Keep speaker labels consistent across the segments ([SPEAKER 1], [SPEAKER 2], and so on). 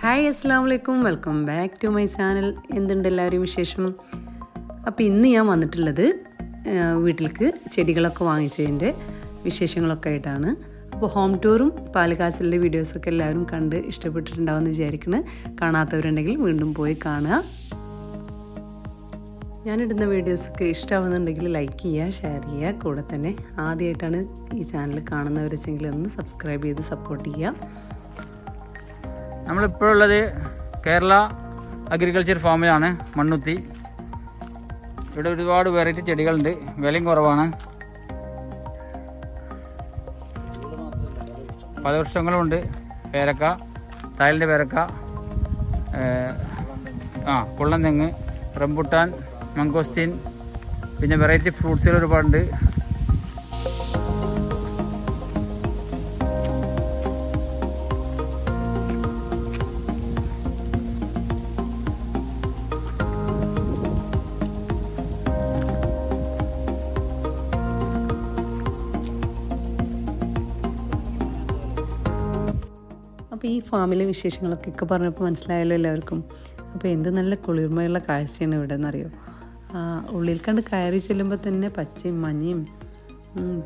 [SPEAKER 1] Hi അസ്സലാമു അലൈക്കും, welcome back to my channel. എന്തുണ്ട് എല്ലാവരും വിശേഷം? അപ്പോൾ ഇന്ന് ഞാൻ വന്നിട്ടുള്ളത് വീട്ടിലേക്ക് ചെടികളൊക്കെ വാങ്ങിച്ചതിൻ്റെ വിശേഷങ്ങളൊക്കെ ആയിട്ടാണ്. അപ്പോൾ ഹോം ടൂറും പാലുകാച്ചലിൻ്റെ വീഡിയോസൊക്കെ എല്ലാവരും കണ്ട് ഇഷ്ടപ്പെട്ടിട്ടുണ്ടാവുമെന്ന് വിചാരിക്കുന്നു. കാണാത്തവരുണ്ടെങ്കിൽ വീണ്ടും പോയി കാണുക. ഞാനിടുന്ന വീഡിയോസൊക്കെ ഇഷ്ടമാവുന്നുണ്ടെങ്കിൽ ലൈക്ക് ചെയ്യുക, ഷെയർ ചെയ്യുക. കൂടെ തന്നെ ആദ്യമായിട്ടാണ് ഈ ചാനൽ കാണുന്നവരെച്ചെങ്കിൽ ഒന്ന് സബ്സ്ക്രൈബ് ചെയ്ത് സപ്പോർട്ട് ചെയ്യുക.
[SPEAKER 2] നമ്മളിപ്പോഴുള്ളത് കേരള അഗ്രികൾച്ചർ ഫാമിലാണ്, മണ്ണുത്തി. ഇവിടെ ഒരുപാട് വെറൈറ്റി ചെടികളുണ്ട്, വിലയും കുറവാണ്. പല വൃക്ഷങ്ങളുമുണ്ട്. പേരക്ക, തായലിൻ്റെ പേരക്ക, കുള്ളൻ തെങ്ങ്, റംബുട്ടാൻ, മംഗോസ്റ്റീൻ, പിന്നെ വെറൈറ്റി ഫ്രൂട്ട്സുകൾ ഒരുപാടുണ്ട്.
[SPEAKER 1] അപ്പോൾ ഈ ഫാമിലെ വിശേഷങ്ങളൊക്കെ പറഞ്ഞപ്പോൾ മനസ്സിലായല്ലോ എല്ലാവർക്കും. അപ്പോൾ എന്ത് നല്ല കുളിർമയുള്ള കാഴ്ചയാണ് ഇവിടെ എന്നറിയോ. ഉള്ളിൽ കണ്ട് കയറി ചെല്ലുമ്പോൾ തന്നെ പച്ചയും മഞ്ഞയും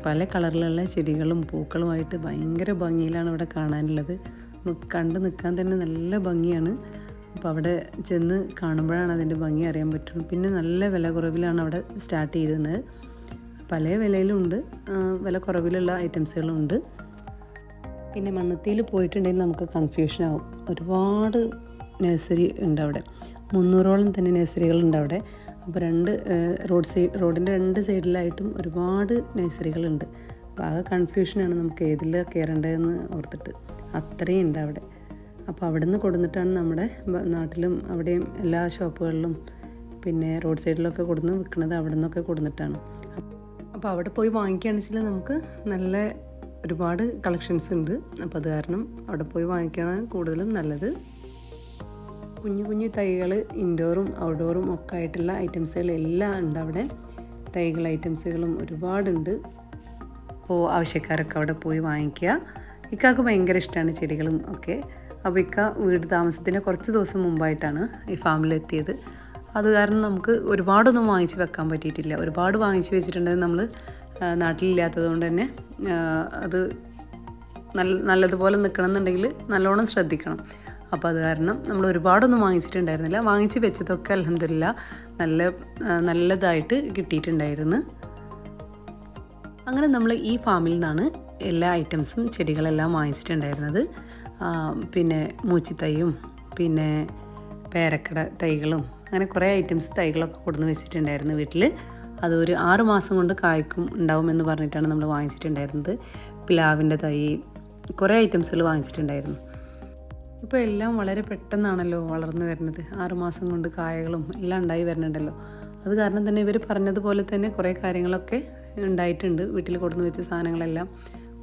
[SPEAKER 1] പല കളറിലുള്ള ചെടികളും പൂക്കളുമായിട്ട് ഭയങ്കര ഭംഗിയിലാണ് ഇവിടെ കാണാനുള്ളത്. കണ്ട് നിൽക്കാൻ തന്നെ നല്ല ഭംഗിയാണ്. അപ്പോൾ അവിടെ ചെന്ന് കാണുമ്പോഴാണ് അതിൻ്റെ ഭംഗി അറിയാൻ പറ്റുള്ളൂ. പിന്നെ നല്ല വില കുറവിലാണ് അവിടെ സ്റ്റാർട്ട് ചെയ്തിരുന്നത്. പല വിലയിലുണ്ട്, വില കുറവിലുള്ള ഐറ്റംസുകളും ഉണ്ട്. പിന്നെ മണ്ണുത്തിയിൽ പോയിട്ടുണ്ടെങ്കിൽ നമുക്ക് കൺഫ്യൂഷനാവും. ഒരുപാട് നഴ്സറി ഉണ്ട് അവിടെ, 300ഓളം തന്നെ നഴ്സറികളുണ്ട് അവിടെ. അപ്പോൾ റോഡിൻ്റെ രണ്ട് സൈഡിലായിട്ടും ഒരുപാട് നഴ്സറികളുണ്ട്. അപ്പോൾ ആകെ കൺഫ്യൂഷനാണ് നമുക്ക് ഏതിൽ കയറേണ്ടതെന്ന് ഓർത്തിട്ട്. അത്രയും ഉണ്ട് അവിടെ. അപ്പോൾ അവിടെ നിന്ന് കൊടുത്തിട്ടാണ് നമ്മുടെ നാട്ടിലും അവിടെയും എല്ലാ ഷോപ്പുകളിലും പിന്നെ റോഡ് സൈഡിലൊക്കെ കൊടുന്ന് വിൽക്കുന്നത് അവിടെ നിന്നൊക്കെ കൊടുത്തിട്ടാണ്. അപ്പോൾ അവിടെ പോയി വാങ്ങിക്കുകയാണെന്ന് വെച്ചാൽ നമുക്ക് നല്ല ഒരുപാട് കളക്ഷൻസ് ഉണ്ട്. അപ്പോൾ അത് കാരണം അവിടെ പോയി വാങ്ങിക്കുകയാണ് കൂടുതലും നല്ലത്. കുഞ്ഞു കുഞ്ഞു തൈകൾ ഇൻഡോറും ഔട്ട്ഡോറും ഒക്കെ ആയിട്ടുള്ള ഐറ്റംസുകളെല്ലാം ഉണ്ട് അവിടെ. തൈകൾ ഐറ്റംസുകളും ഒരുപാടുണ്ട്. അപ്പോൾ ആവശ്യക്കാരൊക്കെ അവിടെ പോയി വാങ്ങിക്കുക. ഇക്കാക്ക് ഭയങ്കര ഇഷ്ടമാണ് ചെടികളും ഒക്കെ. അപ്പോൾ ഇക്ക വീട് താമസത്തിന് കുറച്ച് ദിവസം മുമ്പായിട്ടാണ് ഈ ഫാമിലെത്തിയത്. അത് കാരണം നമുക്ക് ഒരുപാടൊന്നും വാങ്ങിച്ച് വെക്കാൻ പറ്റിയിട്ടില്ല. ഒരുപാട് വാങ്ങിച്ച് വെച്ചിട്ടുണ്ടെങ്കിൽ നമ്മൾ നാട്ടിലില്ലാത്തത് കൊണ്ട് തന്നെ അത് നല്ലതുപോലെ നിൽക്കണമെന്നുണ്ടെങ്കിൽ നല്ലോണം ശ്രദ്ധിക്കണം. അപ്പോൾ അത് കാരണം നമ്മൾ ഒരുപാടൊന്നും വാങ്ങിച്ചിട്ടുണ്ടായിരുന്നില്ല. വാങ്ങിച്ച് വെച്ചതൊക്കെ അൽഹംദുലില്ലാ നല്ലതായിട്ട് കിട്ടിയിട്ടുണ്ടായിരുന്നു. അങ്ങനെ നമ്മൾ ഈ ഫാമിൽ നിന്നാണ് എല്ലാ ഐറ്റംസും ചെടികളെല്ലാം വാങ്ങിച്ചിട്ടുണ്ടായിരുന്നത്. പിന്നെ മൂച്ചിത്തൈയും പിന്നെ പേരക്കട തൈകളും അങ്ങനെ കുറേ ഐറ്റംസ് തൈകളൊക്കെ കൊടുന്ന് വെച്ചിട്ടുണ്ടായിരുന്നു വീട്ടിൽ. അതൊരു 6 മാസം കൊണ്ട് കായ്ക്കും ഉണ്ടാവുമെന്ന് പറഞ്ഞിട്ടാണ് നമ്മൾ വാങ്ങിച്ചിട്ടുണ്ടായിരുന്നത്. പ്ലാവിൻ്റെ തൈ കുറേ ഐറ്റംസുകൾ വാങ്ങിച്ചിട്ടുണ്ടായിരുന്നു. ഇപ്പോൾ എല്ലാം വളരെ പെട്ടെന്നാണല്ലോ വളർന്നു വരുന്നത്. 6 മാസം കൊണ്ട് കായകളും എല്ലാം ഉണ്ടായി വരുന്നുണ്ടല്ലോ. അത് കാരണം തന്നെ ഇവർ പറഞ്ഞതുപോലെ തന്നെ കുറേ കാര്യങ്ങളൊക്കെ ഉണ്ടായിട്ടുണ്ട്. വീട്ടിൽ കൊടുന്ന് വെച്ച സാധനങ്ങളെല്ലാം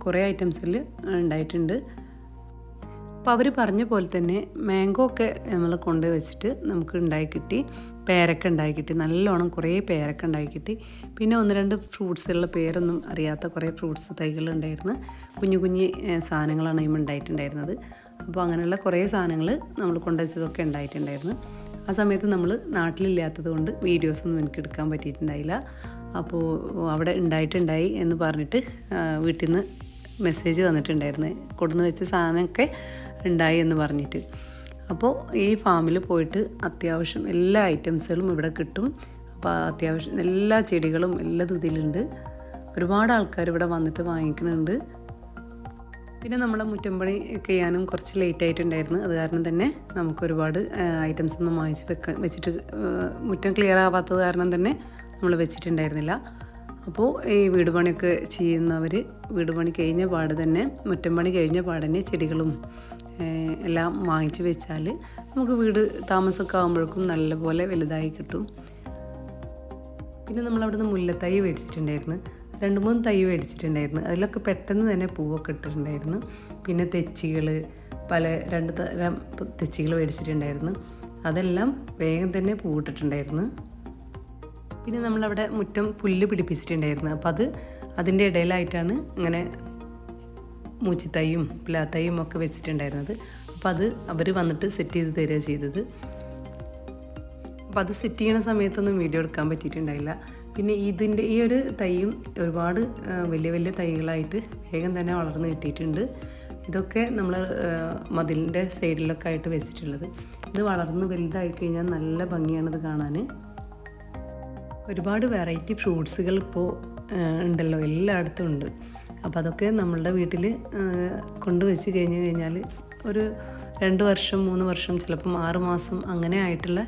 [SPEAKER 1] കുറേ ഐറ്റംസിൽ ഉണ്ടായിട്ടുണ്ട്. അപ്പോൾ അവർ പറഞ്ഞ പോലെ തന്നെ മാംഗോ ഒക്കെ നമ്മൾ കൊണ്ട് വെച്ചിട്ട് നമുക്ക് ഉണ്ടായി കിട്ടി. പേരക്ക ഉണ്ടായി കിട്ടി, നല്ലോണം കുറേ പേരക്ക ഉണ്ടായി കിട്ടി. പിന്നെ 1-2 ഫ്രൂട്ട്സുകളുടെ പേരൊന്നും അറിയാത്ത കുറേ ഫ്രൂട്ട്സ് തൈകളുണ്ടായിരുന്നു. കുഞ്ഞു കുഞ്ഞു സാധനങ്ങളാണ് അതിന് ഉണ്ടായിട്ടുണ്ടായിരുന്നത്. അപ്പോൾ അങ്ങനെയുള്ള കുറേ സാധനങ്ങൾ നമ്മൾ കൊണ്ടുവച്ചതൊക്കെ ഉണ്ടായിട്ടുണ്ടായിരുന്നു. ആ സമയത്ത് നമ്മൾ നാട്ടിലില്ലാത്തത് കൊണ്ട് വീഡിയോസൊന്നും എനിക്ക് എടുക്കാൻ പറ്റിയിട്ടുണ്ടായില്ല. അപ്പോൾ അവിടെ ഉണ്ടായിട്ടുണ്ടായി എന്ന് പറഞ്ഞിട്ട് വീട്ടിൽ നിന്ന് മെസ്സേജ് വന്നിട്ടുണ്ടായിരുന്നു, കൊടുന്ന് വെച്ച സാധനമൊക്കെ ഉണ്ടായി എന്ന് പറഞ്ഞിട്ട്. അപ്പോൾ ഈ ഫാമിൽ പോയിട്ട് അത്യാവശ്യം എല്ലാ ഐറ്റംസുകളും ഇവിടെ കിട്ടും. അപ്പോൾ അത്യാവശ്യം എല്ലാ ചെടികളും എല്ലാം ഇതിലുണ്ട്. ഒരുപാട് ആൾക്കാർ ഇവിടെ വന്നിട്ട് വാങ്ങിക്കുന്നുണ്ട്. പിന്നെ നമ്മളെ മുറ്റം പണി ചെയ്യാനും കുറച്ച് ലേറ്റ് ആയിട്ടുണ്ടായിരുന്നു. അത് കാരണം തന്നെ നമുക്ക് ഒരുപാട് ഐറ്റംസ് ഒന്നും വെച്ചിട്ട് മുറ്റം ക്ലിയർ ആവാത്തത് കാരണം തന്നെ നമ്മൾ വെച്ചിട്ടുണ്ടായിരുന്നില്ല. അപ്പോൾ ഈ വീട് പണിയൊക്കെ ചെയ്യുന്നവർ വീട് പണി കഴിഞ്ഞ പാട് തന്നെ മുറ്റം പണി കഴിഞ്ഞ പാട് തന്നെ ചെടികളും എല്ലാം വാങ്ങിച്ച് വെച്ചാൽ നമുക്ക് വീട് താമസമൊക്കെ ആകുമ്പോഴേക്കും നല്ലപോലെ വലുതായി കിട്ടും. പിന്നെ നമ്മളവിടെ നിന്ന് മുല്ലത്തൈ മേടിച്ചിട്ടുണ്ടായിരുന്നു. 2-3 തൈ മേടിച്ചിട്ടുണ്ടായിരുന്നു. അതിലൊക്കെ പെട്ടെന്ന് തന്നെ പൂവൊക്കെ ഇട്ടിട്ടുണ്ടായിരുന്നു. പിന്നെ തെച്ചികൾ 2 തരം തെച്ചികൾ മേടിച്ചിട്ടുണ്ടായിരുന്നു. അതെല്ലാം വേഗം തന്നെ പൂവിട്ടിട്ടുണ്ടായിരുന്നു. പിന്നെ നമ്മളവിടെ മുറ്റം പുല്ല് പിടിപ്പിച്ചിട്ടുണ്ടായിരുന്നു. അപ്പോൾ അതിൻ്റെ ഇടയിലായിട്ടാണ് ഇങ്ങനെ മൂച്ചിത്തൈയും പ്ലാത്തൈയും ഒക്കെ വെച്ചിട്ടുണ്ടായിരുന്നത്. അപ്പോൾ അത് അവർ വന്നിട്ട് സെറ്റ് ചെയ്ത് തരിക ചെയ്തത്. അപ്പോൾ അത് സെറ്റ് ചെയ്യണ സമയത്തൊന്നും വീഡിയോ എടുക്കാൻ പറ്റിയിട്ടുണ്ടായില്ല. പിന്നെ ഇതിൻ്റെ ഈ ഒരു തൈയും ഒരുപാട് വലിയ വലിയ തൈകളായിട്ട് വേഗം തന്നെ വളർന്ന് കിട്ടിയിട്ടുണ്ട്. ഇതൊക്കെ നമ്മൾ മതിലിൻ്റെ സൈഡിലൊക്കെ ആയിട്ട് വെച്ചിട്ടുള്ളത്. ഇത് വളർന്ന് വലുതായി കഴിഞ്ഞാൽ നല്ല ഭംഗിയാണിത് കാണാൻ. ഒരുപാട് വെറൈറ്റി ഫ്രൂട്ട്സുകൾ ഇപ്പോൾ ഉണ്ടല്ലോ, എല്ലായിടത്തും ഉണ്ട്. അപ്പോൾ അതൊക്കെ നമ്മളുടെ വീട്ടിൽ കൊണ്ടുവച്ച് കഴിഞ്ഞാൽ ഒരു 2 വർഷം 3 വർഷം ചിലപ്പം 6 മാസം അങ്ങനെ ആയിട്ടുള്ള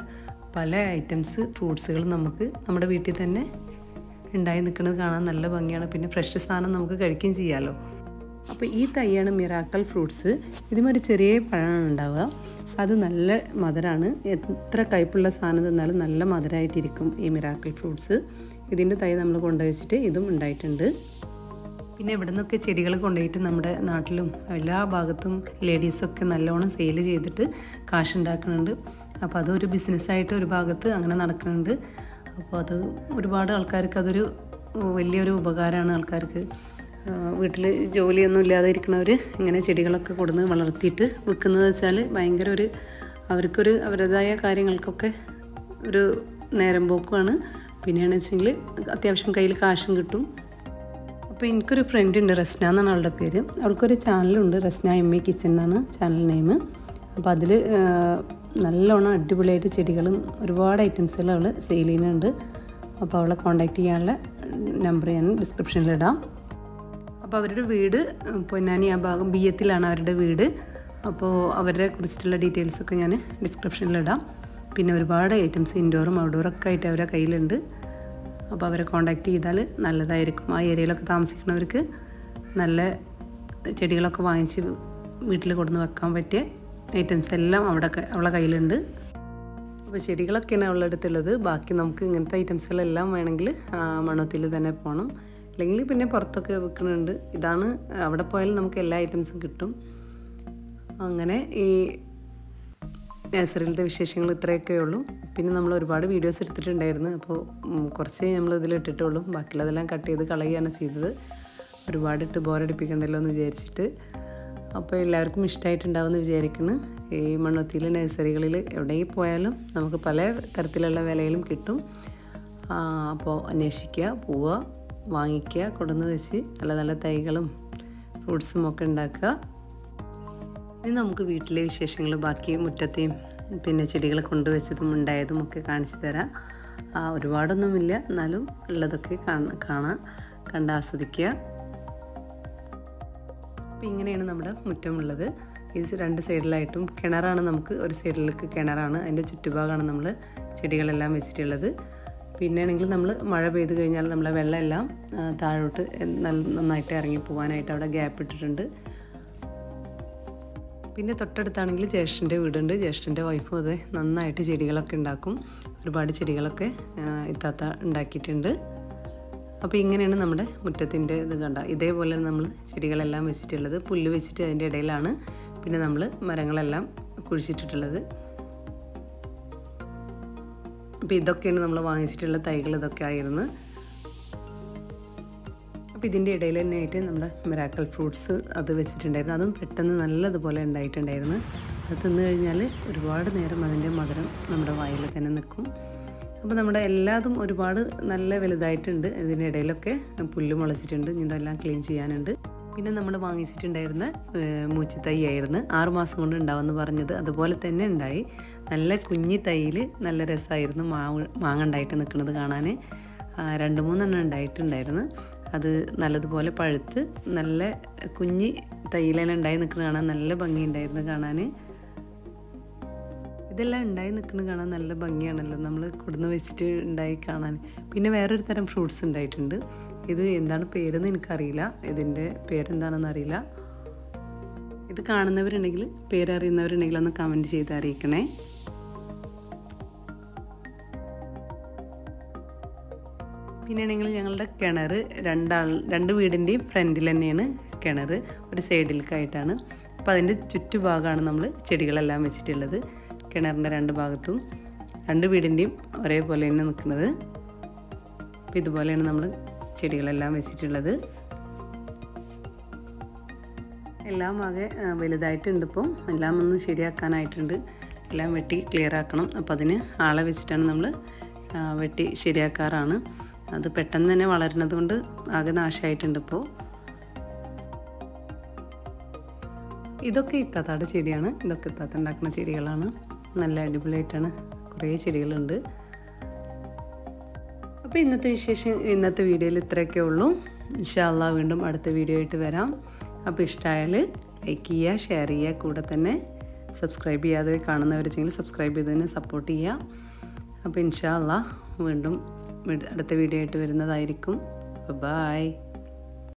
[SPEAKER 1] പല ഐറ്റംസ് ഫ്രൂട്ട്സുകൾ നമുക്ക് നമ്മുടെ വീട്ടിൽ തന്നെ ഉണ്ടായി നിൽക്കുന്നത് കാണാൻ നല്ല ഭംഗിയാണ്. പിന്നെ ഫ്രഷ് സാധനം നമുക്ക് കഴിക്കുകയും ചെയ്യാമല്ലോ. അപ്പോൾ ഈ തൈയാണ് മിറാക്കൽ ഫ്രൂട്ട്സ്. ഇതുമൊരു ചെറിയ പഴമാണ് ഉണ്ടാവുക. അത് നല്ല മധുരമാണ്. എത്ര കയ്പുള്ള സാധനം തിന്നാലും നല്ല മധുരമായിട്ടിരിക്കും ഈ മിറാക്കൽ ഫ്രൂട്ട്സ്. ഇതിൻ്റെ തൈ നമ്മൾ കൊണ്ടുവച്ചിട്ട് ഇതും ഉണ്ടായിട്ടുണ്ട്. പിന്നെ ഇവിടെ നിന്നൊക്കെ ചെടികൾ കൊണ്ടുപോയിട്ട് നമ്മുടെ നാട്ടിലും എല്ലാ ഭാഗത്തും ലേഡീസൊക്കെ നല്ലോണം സെയിൽ ചെയ്തിട്ട് കാശുണ്ടാക്കുന്നുണ്ട്. അപ്പോൾ അതൊരു ബിസിനസ്സായിട്ട് ഒരു ഭാഗത്ത് അങ്ങനെ നടക്കുന്നുണ്ട്. അപ്പോൾ അത് ഒരുപാട് ആൾക്കാർക്ക് അതൊരു വലിയൊരു ഉപകാരമാണ്. ആൾക്കാർക്ക് വീട്ടിൽ ജോലിയൊന്നും ഇല്ലാതെ ഇരിക്കുന്നവർ ഇങ്ങനെ ചെടികളൊക്കെ കൊടുന്ന് വളർത്തിയിട്ട് വിൽക്കുന്നത് വെച്ചാൽ ഭയങ്കര അവർക്കൊരു അവരുടേതായ കാര്യങ്ങൾക്കൊക്കെ ഒരു നേരം പോക്കുമാണ്. പിന്നെയാണെന്ന് വെച്ചെങ്കിൽ അത്യാവശ്യം കയ്യിൽ കാശും കിട്ടും. അപ്പോൾ എനിക്കൊരു ഫ്രണ്ട് ഉണ്ട്, റസ്ന എന്നാണ് അവളുടെ പേര്. അവൾക്കൊരു ചാനലുണ്ട്, റസ്ന MA കിച്ചൺ എന്നാണ് ചാനൽ നെയിം. അപ്പോൾ അതിൽ നല്ലോണം അടിപൊളിയായിട്ട് ചെടികളും ഒരുപാട് ഐറ്റംസുകൾ അവൾ സെയിൽ ചെയ്യുന്നുണ്ട്. അപ്പോൾ അവളെ കോൺടാക്റ്റ് ചെയ്യാനുള്ള നമ്പർ ഞാൻ ഡിസ്ക്രിപ്ഷനിലിടാം. അപ്പോൾ അവരുടെ വീട് പൊന്നാനി ആ ഭാഗം ബിയത്തിലാണ് അവരുടെ വീട്. അപ്പോൾ അവരെ കുറിച്ചിട്ടുള്ള ഡീറ്റെയിൽസൊക്കെ ഞാൻ ഡിസ്ക്രിപ്ഷനിലിടാം. പിന്നെ ഒരുപാട് ഐറ്റംസ് ഇൻഡോറും ഔട്ട്ഡോറൊക്കെ ആയിട്ട് അവരുടെ കയ്യിലുണ്ട്. അപ്പോൾ അവരെ കോൺടാക്റ്റ് ചെയ്താൽ നല്ലതായിരിക്കും. ആ ഏരിയയിലൊക്കെ താമസിക്കുന്നവർക്ക് നല്ല ചെടികളൊക്കെ വാങ്ങിച്ച് വീട്ടിൽ കൊടുന്ന് വെക്കാൻ പറ്റിയ ഐറ്റംസ് എല്ലാം അവളെ കയ്യിലുണ്ട്. അപ്പോൾ ചെടികളൊക്കെയാണ് അവളുടെ അടുത്തുള്ളത്. ബാക്കി നമുക്ക് ഇങ്ങനത്തെ ഐറ്റംസുകളെല്ലാം വേണമെങ്കിൽ മണ്ണുത്തിയിൽ തന്നെ പോകണം. അല്ലെങ്കിൽ പിന്നെ പുറത്തൊക്കെ വെക്കുന്നുണ്ട്. ഇതാണ് അവിടെ പോയാലും നമുക്ക് എല്ലാ ഐറ്റംസും കിട്ടും. അങ്ങനെ ഈ നഴ്സറിയിലത്തെ വിശേഷങ്ങൾ ഇത്രയൊക്കെ ഉള്ളൂ. പിന്നെ നമ്മൾ ഒരുപാട് വീഡിയോസ് എടുത്തിട്ടുണ്ടായിരുന്നു. അപ്പോൾ കുറച്ച് നമ്മൾ ഇതിൽ ഇട്ടിട്ടുള്ളൂ. ബാക്കിയുള്ളതെല്ലാം കട്ട് ചെയ്ത് കളയുകയാണ് ചെയ്തത്. ഒരുപാടിട്ട് ബോറടിപ്പിക്കണ്ടല്ലോ എന്ന് വിചാരിച്ചിട്ട്. അപ്പോൾ എല്ലാവർക്കും ഇഷ്ടമായിട്ടുണ്ടാവുമെന്ന് വിചാരിക്കുന്നു. ഈ മണ്ണുത്തിയിലെ നഴ്സറികളിൽ എവിടെയും പോയാലും നമുക്ക് പല തരത്തിലുള്ള വിലയിലും കിട്ടും. അപ്പോൾ അന്വേഷിക്കുക, പോവുക, വാങ്ങിക്കുക, കൊണ്ടുവന്ന് വെച്ച് നല്ല നല്ല തൈകളും ഫ്രൂട്ട്സും ഒക്കെ ഉണ്ടാക്കുക. ഇനി നമുക്ക് വീട്ടിലെ വിശേഷങ്ങൾ ബാക്കി മുറ്റത്തെയും പിന്നെ ചെടികൾ കൊണ്ടുവച്ചതും ഉണ്ടായതും ഒക്കെ കാണിച്ചു തരാം. ഒരുപാടൊന്നുമില്ല, എന്നാലും ഉള്ളതൊക്കെ കാണാം, കണ്ട് ആസ്വദിക്കുക. അപ്പോൾ ഇങ്ങനെയാണ് നമ്മുടെ മുറ്റമുള്ളത്. ഈ 2 സൈഡിലായിട്ടും കിണറാണ്. നമുക്ക് ഒരു സൈഡിലേക്ക് കിണറാണ്, അതിൻ്റെ ചുറ്റുഭാഗമാണ് നമ്മൾ ചെടികളെല്ലാം വെച്ചിട്ടുള്ളത്. പിന്നെ ആണെങ്കിൽ നമ്മൾ മഴ പെയ്ത് കഴിഞ്ഞാൽ നമ്മളെ വെള്ളമെല്ലാം താഴോട്ട് നന്നായിട്ട് ഇറങ്ങി പോകാനായിട്ട് അവിടെ ഗ്യാപ്പ് ഇട്ടിട്ടുണ്ട്. പിന്നെ തൊട്ടടുത്താണെങ്കിൽ ജ്യേഷ്ഠൻ്റെ വീടുണ്ട്. ജ്യേഷ്ഠൻ്റെ വൈഫും അതെ നന്നായിട്ട് ചെടികളൊക്കെ ഉണ്ടാക്കും. ഒരുപാട് ചെടികളൊക്കെ ഇത്താത്ത ഉണ്ടാക്കിയിട്ടുണ്ട്. അപ്പോൾ ഇങ്ങനെയാണ് നമ്മുടെ മുറ്റത്തിൻ്റെ ഇത് കണ്ട. ഇതേപോലെ നമ്മൾ ചെടികളെല്ലാം വെച്ചിട്ടുള്ളത്. പുല്ല് വെച്ചിട്ട് അതിൻ്റെ ഇടയിലാണ് പിന്നെ നമ്മൾ മരങ്ങളെല്ലാം കുഴിച്ചിട്ടിട്ടുള്ളത്. അപ്പോൾ ഇതൊക്കെയാണ് നമ്മൾ വാങ്ങിച്ചിട്ടുള്ള തൈകൾ. ഇതൊക്കെ ആയിരുന്നു. അപ്പോൾ ഇതിൻ്റെ ഇടയിൽ തന്നെ ആയിട്ട് നമ്മുടെ മിറാക്കൽ ഫ്രൂട്ട്സ് അത് വെച്ചിട്ടുണ്ടായിരുന്നു. അതും പെട്ടെന്ന് നല്ലതുപോലെ ഉണ്ടായിട്ടുണ്ടായിരുന്നു. അത് തിന്നു കഴിഞ്ഞാൽ ഒരുപാട് നേരം അതിൻ്റെ മധുരം നമ്മുടെ വായിൽ തന്നെ നിൽക്കും. അപ്പോൾ നമ്മുടെ എല്ലാതും ഒരുപാട് നല്ല വലുതായിട്ടുണ്ട്. ഇതിൻ്റെ ഇടയിലൊക്കെ പുല്ല് മുളച്ചിട്ടുണ്ട്. ഇതെല്ലാം ക്ലീൻ ചെയ്യാനുണ്ട്. പിന്നെ നമ്മൾ വാങ്ങിച്ചിട്ടുണ്ടായിരുന്ന മൂച്ചിത്തൈ ആയിരുന്നു 6 മാസം കൊണ്ട് ഉണ്ടാവുമെന്ന് പറഞ്ഞത്. അതുപോലെ തന്നെ ഉണ്ടായി. നല്ല കുഞ്ഞി തൈയിൽ നല്ല രസമായിരുന്നു മാങ്ങ ഉണ്ടായിട്ട് നിൽക്കുന്നത് കാണാൻ. 2-3 ഉണ്ടായിട്ടുണ്ടായിരുന്നു. അത് നല്ലതുപോലെ പഴുത്ത് നല്ല കുഞ്ഞി തൈയിലെല്ലാം ഉണ്ടായി നിൽക്കുന്നത് കാണാൻ നല്ല ഭംഗിയുണ്ടായിരുന്നു കാണാൻ. ഇതെല്ലാം ഉണ്ടായി നിൽക്കുന്നത് കാണാൻ നല്ല ഭംഗിയാണല്ലോ, നമ്മൾ കൊടുന്ന് വെച്ചിട്ട് ഉണ്ടായി കാണാൻ. പിന്നെ വേറൊരു തരം ഫ്രൂട്ട്സ് ഉണ്ടായിട്ടുണ്ട്. ഇത് എന്താണ് പേരെന്ന് എനിക്കറിയില്ല. ഇതിൻ്റെ പേരെന്താണെന്ന് അറിയില്ല. ഇത് കാണുന്നവരുണ്ടെങ്കിൽ പേരറിയുന്നവരുണ്ടെങ്കിൽ ഒന്ന് കമൻറ്റ് ചെയ്ത് അറിയിക്കണേ. പിന്നെയാണെങ്കിൽ ഞങ്ങളുടെ കിണർ 2 വീടിൻ്റെയും ഫ്രണ്ടിൽ തന്നെയാണ് കിണർ. ഒരു സൈഡിലേക്കായിട്ടാണ്. അപ്പോൾ അതിൻ്റെ ചുറ്റുഭാഗമാണ് നമ്മൾ ചെടികളെല്ലാം വെച്ചിട്ടുള്ളത്. കിണറിൻ്റെ 2 ഭാഗത്തും 2 വീടിൻ്റെയും ഒരേപോലെ തന്നെ നിൽക്കുന്നത്. അപ്പോൾ ഇതുപോലെയാണ് നമ്മൾ ചെടികളെല്ലാം വെച്ചിട്ടുള്ളത്. എല്ലാം ആകെ വലുതായിട്ടുണ്ട്. ഇപ്പോൾ എല്ലാം ഒന്ന് ശരിയാക്കാനായിട്ടുണ്ട്. എല്ലാം വെട്ടി ക്ലിയർ ആക്കണം. അപ്പോൾ അതിന് ആളെ വെച്ചിട്ടാണ് നമ്മൾ വെട്ടി ശരിയാക്കാറാണ്. അത് പെട്ടെന്ന് തന്നെ വളരുന്നത് കൊണ്ട് ആകെ നാശമായിട്ടുണ്ട്. ഇപ്പോൾ ഇതൊക്കെ ഇത്താത്തയുടെ ചെടിയാണ്. ഇതൊക്കെ ഇത്താത്ത ഉണ്ടാക്കുന്ന ചെടികളാണ്. നല്ല അടിപൊളിയായിട്ടാണ്. കുറേ ചെടികളുണ്ട്. അപ്പോൾ ഇന്നത്തെ വീഡിയോയിൽ ഇത്രയൊക്കെ ഉള്ളൂ. ഇൻഷാ അല്ലാഹ് വീണ്ടും അടുത്ത വീഡിയോ ആയിട്ട് വരാം. അപ്പോൾ ഇഷ്ടമായാൽ ലൈക്ക് ചെയ്യുക, ഷെയർ ചെയ്യുക, കൂടെ തന്നെ സബ്സ്ക്രൈബ് ചെയ്യാതെ കാണുന്നവരെങ്കിൽ സബ്സ്ക്രൈബ് ചെയ്തതിന് സപ്പോർട്ട് ചെയ്യുക. അപ്പോൾ ഇൻഷാ അല്ലാഹ് വീണ്ടും അടുത്ത വീഡിയോ ആയിട്ട് വരുന്നതായിരിക്കും. ബൈ.